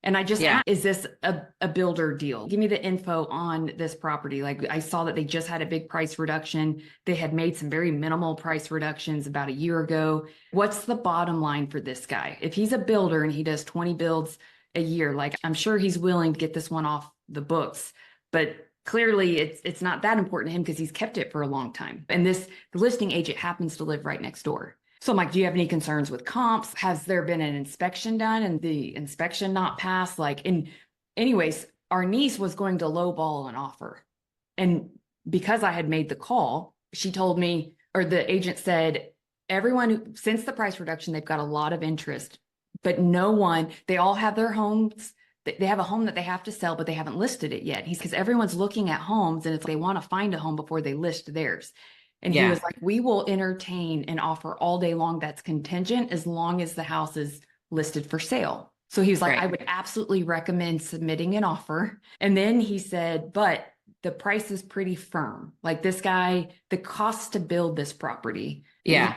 And I just asked, is this a builder deal? Give me the info on this property. Like, I saw that they just had a big price reduction. They had made some very minimal price reductions about a year ago. What's the bottom line for this guy? If he's a builder and he does 20 builds a year, like, I'm sure he's willing to get this one off the books, but clearly it's not that important to him because he's kept it for a long time. And the listing agent happens to live right next door. So I'm like, do you have any concerns with comps? Has there been an inspection done and the inspection not passed? Anyways, our niece was going to lowball an offer. And because I had made the call, she told me, or the agent said, since the price reduction, they've got a lot of interest, but they all have their homes. They have a home that they have to sell, but they haven't listed it yet. Because everyone's looking at homes and they want to find a home before they list theirs. And he was like, we will entertain an offer all day long that's contingent as long as the house is listed for sale. So he was like, I would absolutely recommend submitting an offer. And then he said, but the price is pretty firm. Like, this guy, the cost to build this property. Yeah.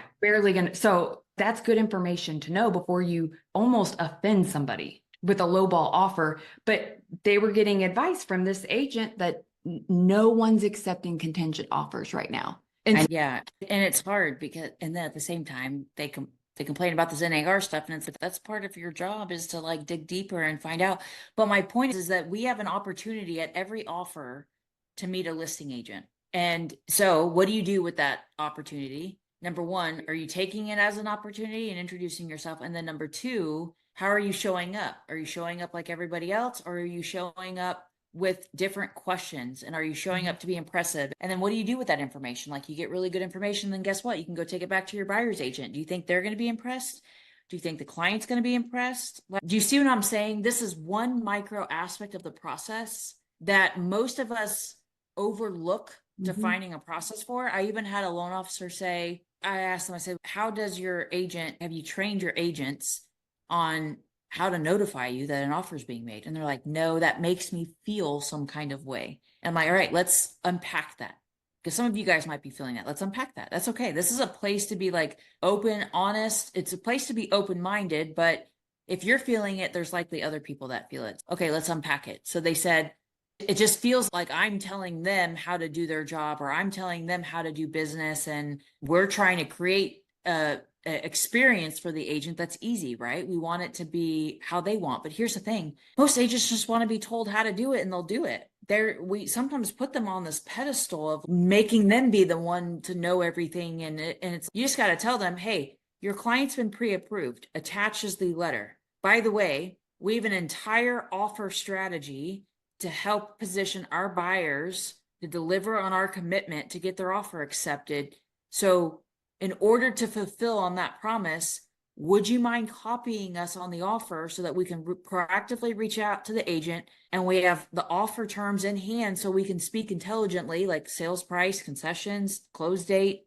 So that's good information to know before you almost offend somebody with a lowball offer. But they were getting advice from this agent that no one's accepting contingent offers right now. And it's hard because, and then at the same time, they complain about this NAR stuff, and it's like, that's part of your job, is to like dig deeper and find out. But my point is that we have an opportunity at every offer to meet a listing agent. And so what do you do with that opportunity? Number one, are you taking it as an opportunity and introducing yourself? And then number two, how are you showing up? Are you showing up like everybody else, or are you showing up with different questions? And are you showing up to be impressive? And then what do you do with that information? Like, you get really good information, then guess what? You can go take it back to your buyer's agent. Do you think they're going to be impressed? Do you think the client's going to be impressed? Do you see what I'm saying? This is one micro aspect of the process that most of us overlook defining a process for. I even had a loan officer say, I asked them, I said, have you trained your agents on how to notify you that an offer is being made? And they're like, no, that makes me feel some kind of way. And I'm like, all right, let's unpack that. Because some of you guys might be feeling that. Let's unpack that. That's okay. This is a place to be like open, honest. It's a place to be open-minded, but if you're feeling it, there's likely other people that feel it. Okay, let's unpack it. So they said, it just feels like I'm telling them how to do their job, or I'm telling them how to do business. And we're trying to create a experience for the agent that's easy, right? We want it to be how they want. But here's the thing. Most agents just want to be told how to do it, and they'll do it. We sometimes put them on this pedestal of making them be the one to know everything. And you just got to tell them, hey, your client's been pre-approved. Attaches the letter. By the way, we have an entire offer strategy to help position our buyers to deliver on our commitment to get their offer accepted. So in order to fulfill on that promise, would you mind copying us on the offer so that we can proactively reach out to the agent and we have the offer terms in hand so we can speak intelligently, like sales price, concessions, close date,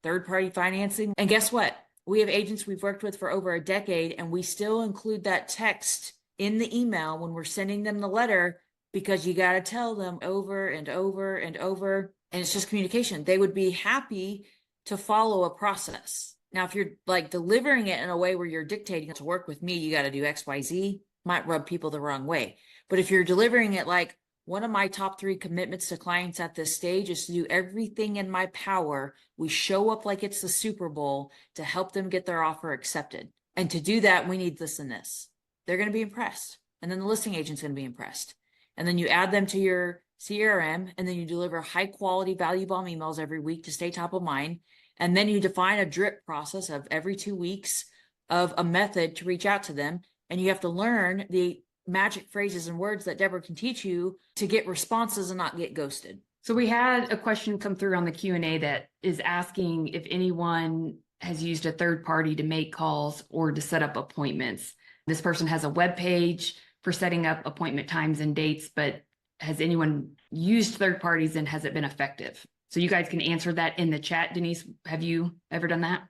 third-party financing. And guess what? We have agents we've worked with for over a decade, and we still include that text in the email when we're sending them the letter, because you got to tell them over and over and over. And it's just communication. They would be happy to follow a process. Now, if you're like delivering it in a way where you're dictating to work with me, you got to do X, Y, Z, might rub people the wrong way. But if you're delivering it like, one of my top 3 commitments to clients at this stage is to do everything in my power. We show up like it's the Super Bowl to help them get their offer accepted. And to do that, we need this and this. They're going to be impressed. And then the listing agent's going to be impressed. And then you add them to your CRM, and then you deliver high quality value bomb emails every week to stay top of mind. And then you define a drip process of every 2 weeks of a method to reach out to them. And you have to learn the magic phrases and words that Deborah can teach you to get responses and not get ghosted. So we had a question come through on the Q&A that is asking if anyone has used a third party to make calls or to set up appointments. This person has a web page for setting up appointment times and dates, but has anyone used third parties and has it been effective? So you guys can answer that in the chat. Denise, have you ever done that?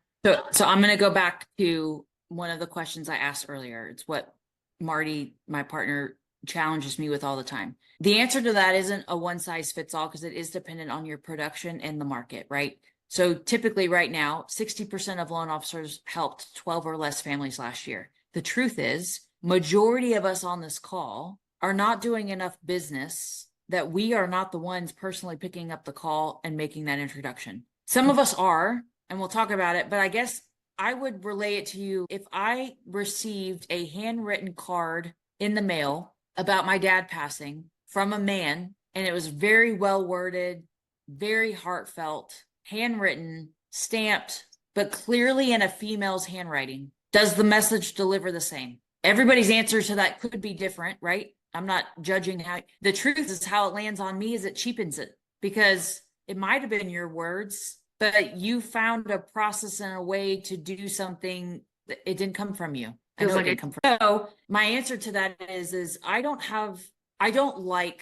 So I'm going to go back to one of the questions I asked earlier. It's what Marty, my partner, challenges me with all the time. The answer to that isn't a one size fits all because it is dependent on your production and the market, right? So typically right now, 60% of loan officers helped 12 or less families last year. The truth is, majority of us on this call are not doing enough business that we are not the ones personally picking up the call and making that introduction. Some of us are, and we'll talk about it, but I guess I would relay it to you. If I received a handwritten card in the mail about my dad passing from a man, and it was very well worded, very heartfelt, handwritten, stamped, but clearly in a female's handwriting, does the message deliver the same? Everybody's answer to that could be different, right? I'm not judging how. The truth is how it lands on me is it cheapens it, because it might have been your words, but you found a process and a way to do something that it didn't come from you. I know it didn't come from. So my answer to that is I don't like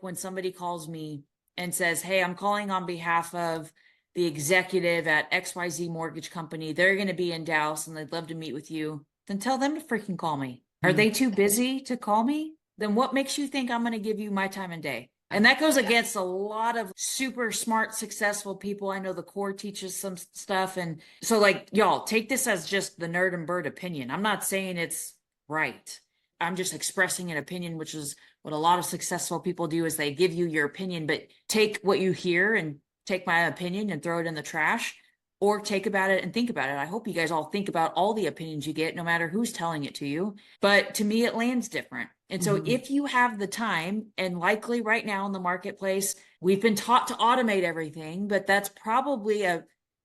when somebody calls me and says, hey, I'm calling on behalf of the executive at XYZ Mortgage Company. They're going to be in Dallas and they'd love to meet with you. Then tell them to freaking call me. Are they too busy to call me? Then what makes you think I'm going to give you my time and day? And that goes against a lot of super smart, successful people. I know the core teaches some stuff. And so like, y'all take this as just the nerd and bird opinion. I'm not saying it's right. I'm just expressing an opinion, which is what a lot of successful people do is they give you your opinion, but take what you hear and take my opinion and throw it in the trash, or take about it and think about it. I hope you guys all think about all the opinions you get, no matter who's telling it to you. But to me, it lands different. And so if you have the time, and likely right now in the marketplace, we've been taught to automate everything, but that's probably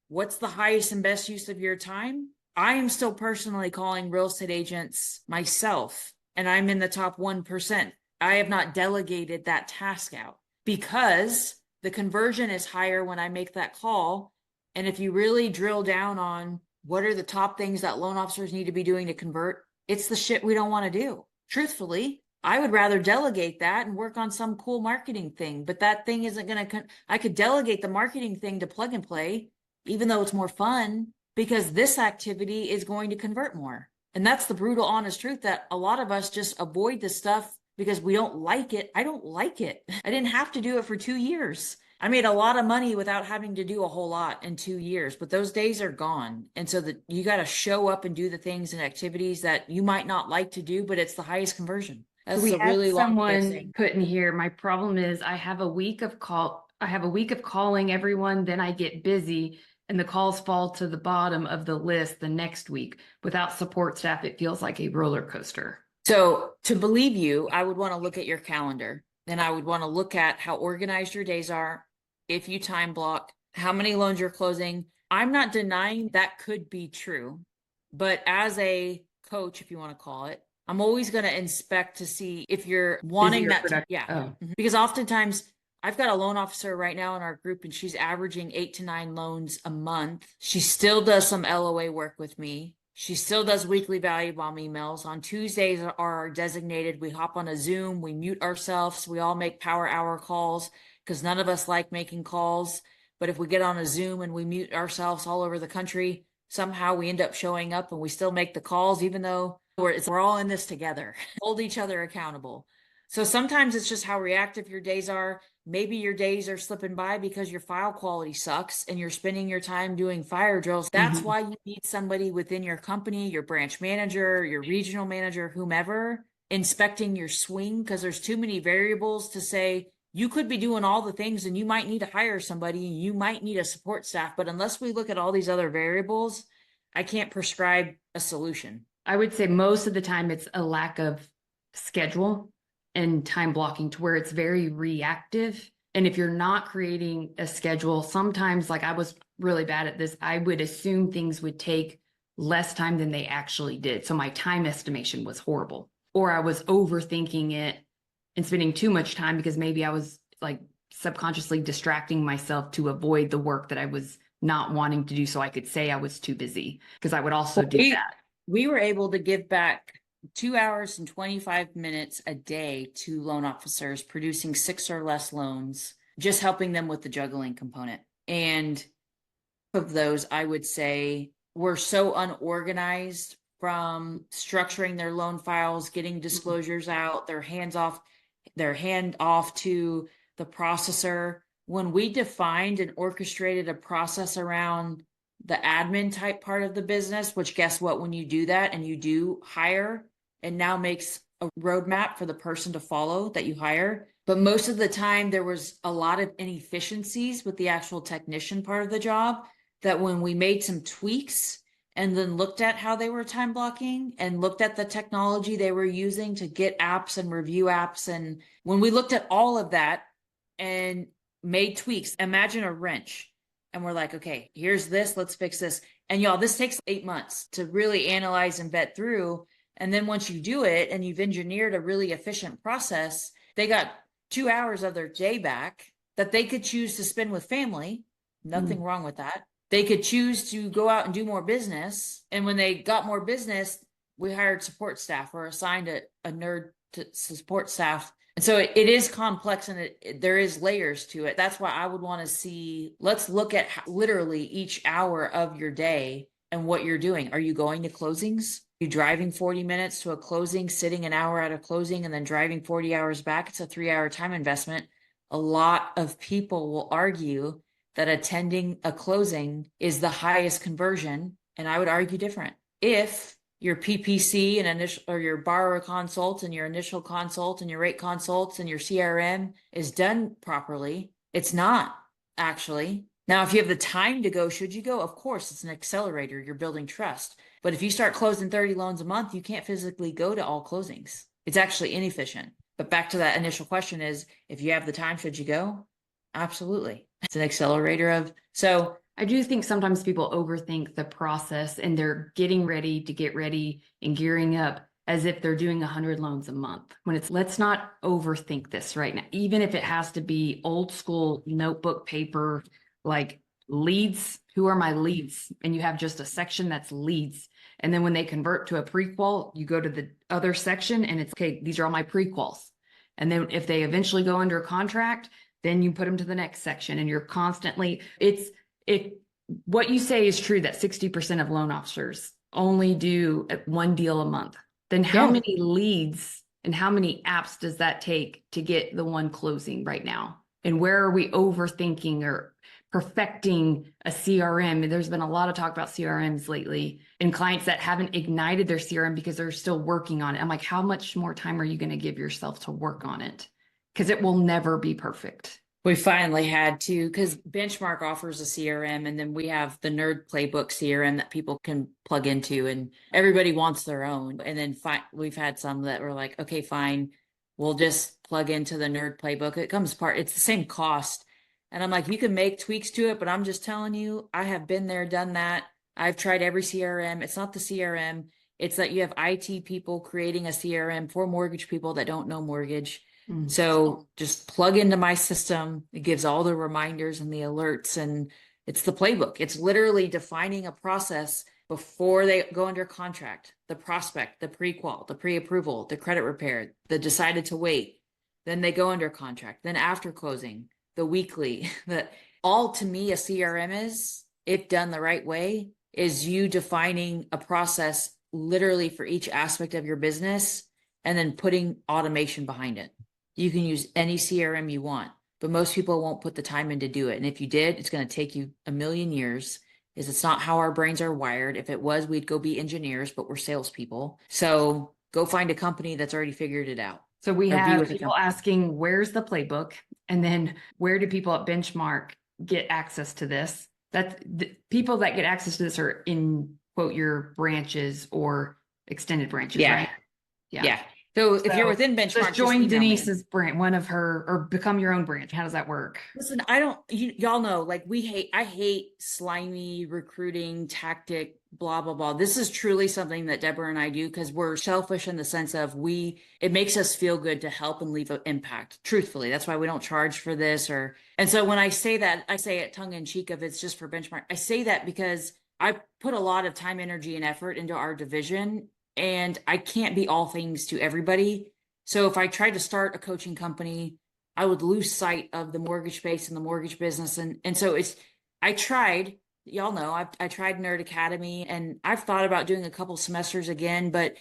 what's the highest and best use of your time? I am still personally calling real estate agents myself, and I'm in the top 1%. I have not delegated that task out because the conversion is higher when I make that call. And if you really drill down on what are the top things that loan officers need to be doing to convert, it's the shit we don't want to do. Truthfully, I would rather delegate that and work on some cool marketing thing, but that thing isn't going to, I could delegate the marketing thing to Plug and Play, even though it's more fun, because this activity is going to convert more. And that's the brutal, honest truth, that a lot of us just avoid this stuff because we don't like it. I don't like it. I didn't have to do it for 2 years. I made a lot of money without having to do a whole lot in 2 years, but those days are gone. And so that you got to show up and do the things and activities that you might not like to do, but it's the highest conversion. That's we a really long way of someone saying. put in here, my problem is I have a week of calling everyone, then I get busy and the calls fall to the bottom of the list the next week. Without support staff, it feels like a roller coaster. So to believe you, I would want to look at your calendar. Then I would want to look at how organized your days are. If you time block, how many loans you're closing. I'm not denying that could be true, but as a coach, if you want to call it, I'm always going to inspect to see if you're wanting that. Because oftentimes I've got a loan officer right now in our group and she's averaging 8 to 9 loans a month. She still does some LOA work with me. She still does weekly value bomb emails. On Tuesdays are designated. We hop on a Zoom, we mute ourselves. We all make power hour calls because none of us like making calls. But if we get on a Zoom and we mute ourselves all over the country, somehow we end up showing up and we still make the calls, even though we're all in this together. Hold each other accountable. So sometimes it's just how reactive your days are. Maybe your days are slipping by because your file quality sucks and you're spending your time doing fire drills. That's why you need somebody within your company, your branch manager, your regional manager, whomever, inspecting your swing, because there's too many variables to say you could be doing all the things and you might need to hire somebody and you might need a support staff. But unless we look at all these other variables, I can't prescribe a solution. I would say most of the time it's a lack of schedule and time blocking to where it's very reactive. And if you're not creating a schedule, sometimes, like I was really bad at this, I would assume things would take less time than they actually did. So my time estimation was horrible, or I was overthinking it and spending too much time because maybe I was like subconsciously distracting myself to avoid the work that I was not wanting to do so I could say I was too busy, because I would also do that. We were able to give back 2 hours and 25 minutes a day to loan officers producing 6 or less loans, just helping them with the juggling component. And of those, I would say were so unorganized from structuring their loan files, getting disclosures out, their hand off to the processor. When we defined and orchestrated a process around the admin type part of the business, which guess what, when you do that and you do hire, it now makes a roadmap for the person to follow that you hire. But most of the time there was a lot of inefficiencies with the actual technician part of the job, that when we made some tweaks and then looked at how they were time blocking and looked at the technology they were using to get apps and review apps. And when we looked at all of that and made tweaks, imagine a wrench. And we're like, okay, here's this, let's fix this. And y'all, this takes 8 months to really analyze and vet through. And then once you do it and you've engineered a really efficient process, they got 2 hours of their day back that they could choose to spend with family. Nothing wrong with that. They could choose to go out and do more business. And when they got more business, we hired support staff or assigned a nerd to support staff. And so it is complex, and there is layers to it. That's why I would want to see, let's look at literally each hour of your day and what you're doing. Are you going to closings? Are you driving 40 minutes to a closing, sitting an hour at a closing, and then driving 40 hours back? It's a 3-hour time investment. A lot of people will argue that attending a closing is the highest conversion. And I would argue different. If your PPC and initial, or your borrower consult and your initial consult and your rate consults and your CRM is done properly, it's not actually. Now, if you have the time to go, should you go? Of course, it's an accelerator. You're building trust. But if you start closing 30 loans a month, you can't physically go to all closings. It's actually inefficient. But back to that initial question is, if you have the time, should you go? Absolutely. It's an accelerator of, so I do think sometimes people overthink the process and they're getting ready to get ready and gearing up as if they're doing 100 loans a month. When it's, let's not overthink this right now. Even if it has to be old school notebook paper, like leads, who are my leads? And you have just a section that's leads. And then when they convert to a prequal, you go to the other section and it's, okay, these are all my prequals. And then if they eventually go under a contract, then you put them to the next section, and you're constantly, what you say is true, that 60% of loan officers only do one deal a month. Then how many leads and how many apps does that take to get the one closing right now? And where are we overthinking or perfecting a CRM? There's been a lot of talk about CRMs lately, and clients that haven't ignited their CRM because they're still working on it. I'm like, how much more time are you going to give yourself to work on it? Because it will never be perfect. We finally had to, because Benchmark offers a CRM, and then we have the Nerd Playbook CRM that people can plug into, and everybody wants their own. And then we've had some that were like, okay, fine, we'll just plug into the Nerd Playbook. It comes it's the same cost. And I'm like, you can make tweaks to it, but I'm just telling you, I have been there, done that. I've tried every CRM. It's not the CRM. It's that you have IT people creating a CRM for mortgage people that don't know mortgage. So just plug into my system. It gives all the reminders and the alerts, and it's the playbook. It's literally defining a process before they go under contract, the prospect, the pre-qual, the pre-approval, the credit repair, the decided to wait. Then they go under contract. Then after closing, the weekly, all to me, a CRM is, if done the right way, is you defining a process literally for each aspect of your business and then putting automation behind it. You can use any CRM you want, but most people won't put the time in to do it. And if you did, it's going to take you a million years. It's not how our brains are wired. If it was, we'd go be engineers, but we're salespeople. So go find a company that's already figured it out. So we have people asking, where's the playbook? And then where do people at Benchmark get access to this? That the people that get access to this are in, quote, your branches or extended branches, right? Yeah. So if you're within Benchmark, just join Denise's branch, one of her, or become your own branch. How does that work? Listen, y'all know, like I hate slimy recruiting tactic, blah, blah, blah. This is truly something that Deborah and I do because we're selfish in the sense of it makes us feel good to help and leave an impact. Truthfully, that's why we don't charge for this and so when I say that, I say it tongue in cheek if it's just for Benchmark. I say that because I put a lot of time, energy, and effort into our division and I can't be all things to everybody. So if I tried to start a coaching company, I would lose sight of the mortgage space and the mortgage business. And so I tried, y'all know, I tried Nerd Academy, and I've thought about doing a couple semesters again, but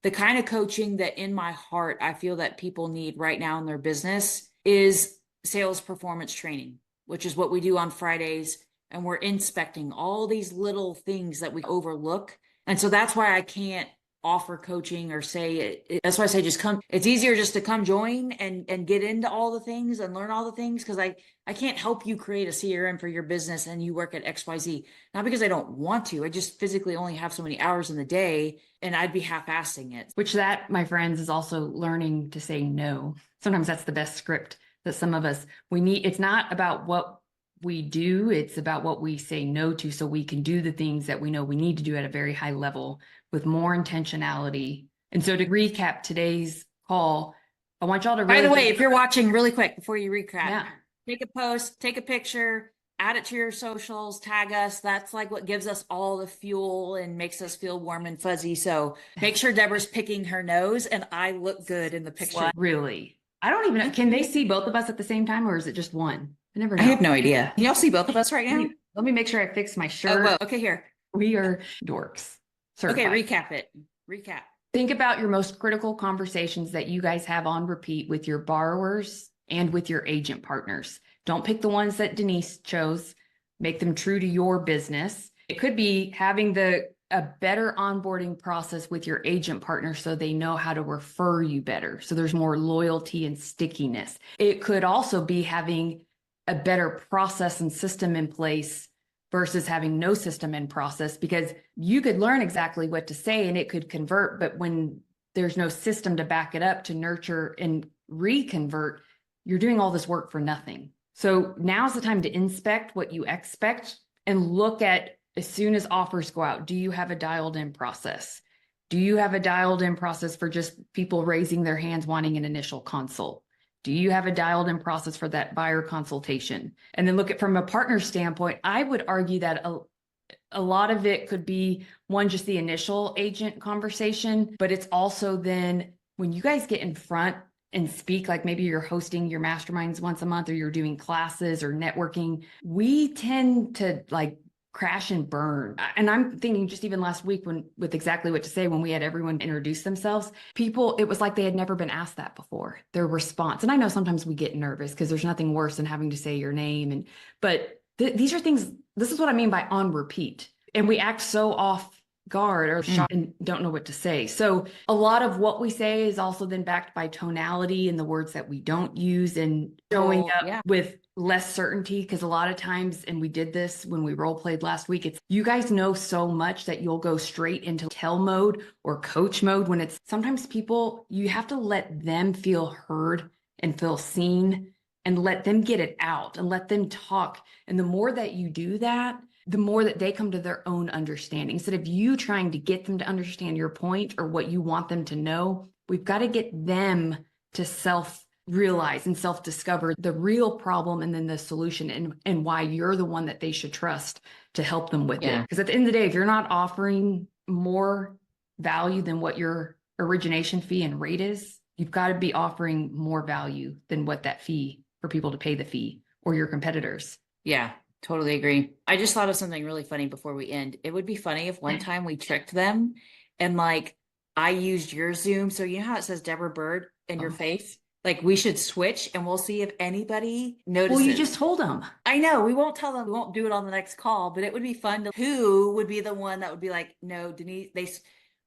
the kind of coaching that in my heart, I feel that people need right now in their business is sales performance training, which is what we do on Fridays. And we're inspecting all these little things that we overlook. And so that's why I can't offer coaching or say that's why I say just come. It's easier just to come join and get into all the things and learn all the things, because I can't help you create a CRM for your business and you work at XYZ. Not because I don't want to, I just physically only have so many hours in the day, and I'd be half-assing it. Which that, my friends, is also learning to say no. Sometimes that's the best script that some of us, we need. It's not about what we do, it's about what we say no to, so we can do the things that we know we need to do at a very high level with more intentionality. And so to recap today's call, I want y'all to really— By the way, if you're watching, really quick before you recap, yeah, take a post, take a picture, add it to your socials, tag us. That's like what gives us all the fuel and makes us feel warm and fuzzy. So make sure Deborah's picking her nose and I look good in the picture. what? Really? I don't even know. Can they see both of us at the same time, or is it just one? I never know. I have no idea. Can y'all see both of us right now? Let me make sure I fix my shirt. Oh, well, okay, here. We are dorks. Certified. Okay, recap it. Recap. Think about your most critical conversations that you guys have on repeat with your borrowers and with your agent partners. Don't pick the ones that Denise chose. Make them true to your business. It could be having a better onboarding process with your agent partner so they know how to refer you better, so there's more loyalty and stickiness. It could also be having a better process and system in place versus having no system in process, because you could learn exactly what to say and it could convert, but when there's no system to back it up to nurture and reconvert, you're doing all this work for nothing. So now's the time to inspect what you expect and look at, as soon as offers go out, do you have a dialed in process? Do you have a dialed in process for just people raising their hands wanting an initial consult? Do you have a dialed in process for that buyer consultation? And then look at from a partner standpoint, I would argue that a lot of it could be one, just the initial agent conversation, but it's also then when you guys get in front and speak, like maybe you're hosting your masterminds once a month or you're doing classes or networking, we tend to like crash and burn. And I'm thinking just even last week with exactly what to say, when we had everyone introduce themselves, people, it was like they had never been asked that before, their response. And I know sometimes we get nervous because there's nothing worse than having to say your name. But these are things, this is what I mean by on repeat. And we act so off guard or shocked and don't know what to say. So a lot of what we say is also then backed by tonality and the words that we don't use and showing up with less certainty. Because a lot of times, and we did this when we role played last week, it's you guys know so much that you'll go straight into tell mode or coach mode, when it's sometimes people, you have to let them feel heard and feel seen and let them get it out and let them talk. And the more that you do that, the more that they come to their own understanding. Instead of you trying to get them to understand your point or what you want them to know, we've got to get them to self-realize and self-discover the real problem and then the solution and why you're the one that they should trust to help them with it. Because at the end of the day, if you're not offering more value than what your origination fee and rate is, you've got to be offering more value than what that fee for people to pay the fee or your competitors. Yeah. Totally agree. I just thought of something really funny before we end. It would be funny if one time we tricked them and like I used your Zoom. So you know how it says Deborah Byrd in your face? Like we should switch and we'll see if anybody notices. Well, you just told them. I know. We won't tell them. We won't do it on the next call, but it would be fun to who would be the one that would be like, no, Denise,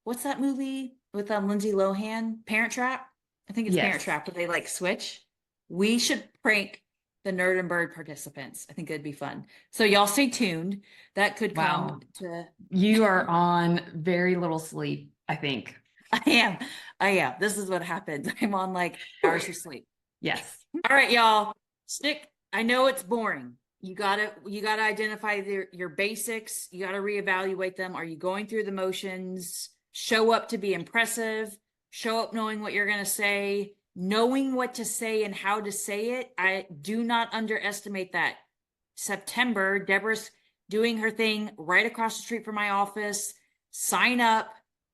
what's that movie with Lindsay Lohan? Parent Trap? I think it's Parent Trap, but they like switch. We should prank the Nerd and Bird participants. I think it'd be fun. So y'all stay tuned. That could come to. You are on very little sleep, I think. I am. This is what happens. I'm on like hours of sleep. Yes. All right, y'all. Stick. I know it's boring. You gotta identify your basics. You gotta reevaluate them. Are you going through the motions? Show up to be impressive. Show up knowing what you're gonna say. Knowing what to say and how to say it. I do not underestimate that. September, Deborah's doing her thing right across the street from my office. Sign up.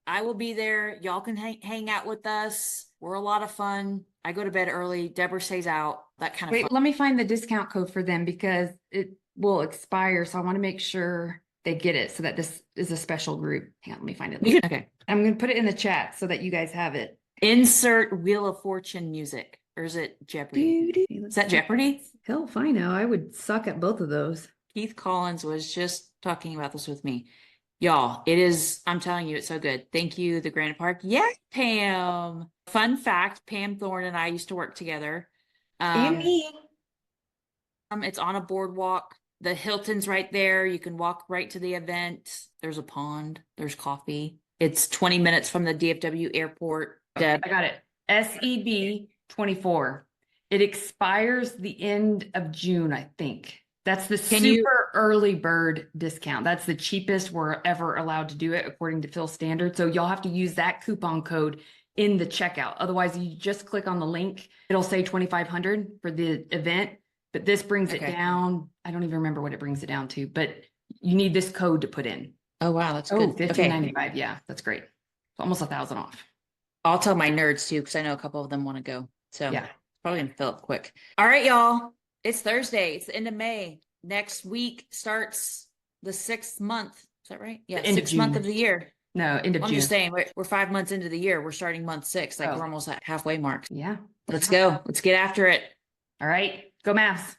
I will be there. Y'all can hang out with us. We're a lot of fun. I go to bed early. Deborah stays out. That kind of fun. Wait, let me find the discount code for them because it will expire. So I want to make sure they get it so that this is a special group. Hang on, let me find it. Okay. I'm going to put it in the chat so that you guys have it. Insert Wheel of Fortune music. Or is it Jeopardy? Is that Jeopardy? Hell if I know. I would suck at both of those. Keith Collins was just talking about this with me. Y'all, it is, I'm telling you, it's so good. Thank you, the Grand Park. Yeah, Pam. Fun fact, Pam Thorne and I used to work together. And me. It's on a boardwalk. The Hilton's right there. You can walk right to the event. There's a pond. There's coffee. It's 20 minutes from the DFW airport. Okay, I got it. SEB 24. It expires the end of June, I think. That's the super early bird discount. That's the cheapest we're ever allowed to do it according to Phil standard. So y'all have to use that coupon code in the checkout. Otherwise, you just click on the link. It'll say 2,500 for the event, but this brings it down. I don't even remember what it brings it down to, but you need this code to put in. Oh, wow. That's good. $15.95. Yeah, that's great. Almost 1,000 off. I'll tell my nerds too, because I know a couple of them want to go. So yeah, probably gonna fill up quick. All right, y'all. It's Thursday. It's the end of May. Next week starts the 6th month. Is that right? Yeah, 6th month of the year. No, end of June. I'm just saying, we're 5 months into the year. We're starting month 6. Like we're almost at halfway mark. Yeah. Let's go. Let's get after it. All right. Go Mavs.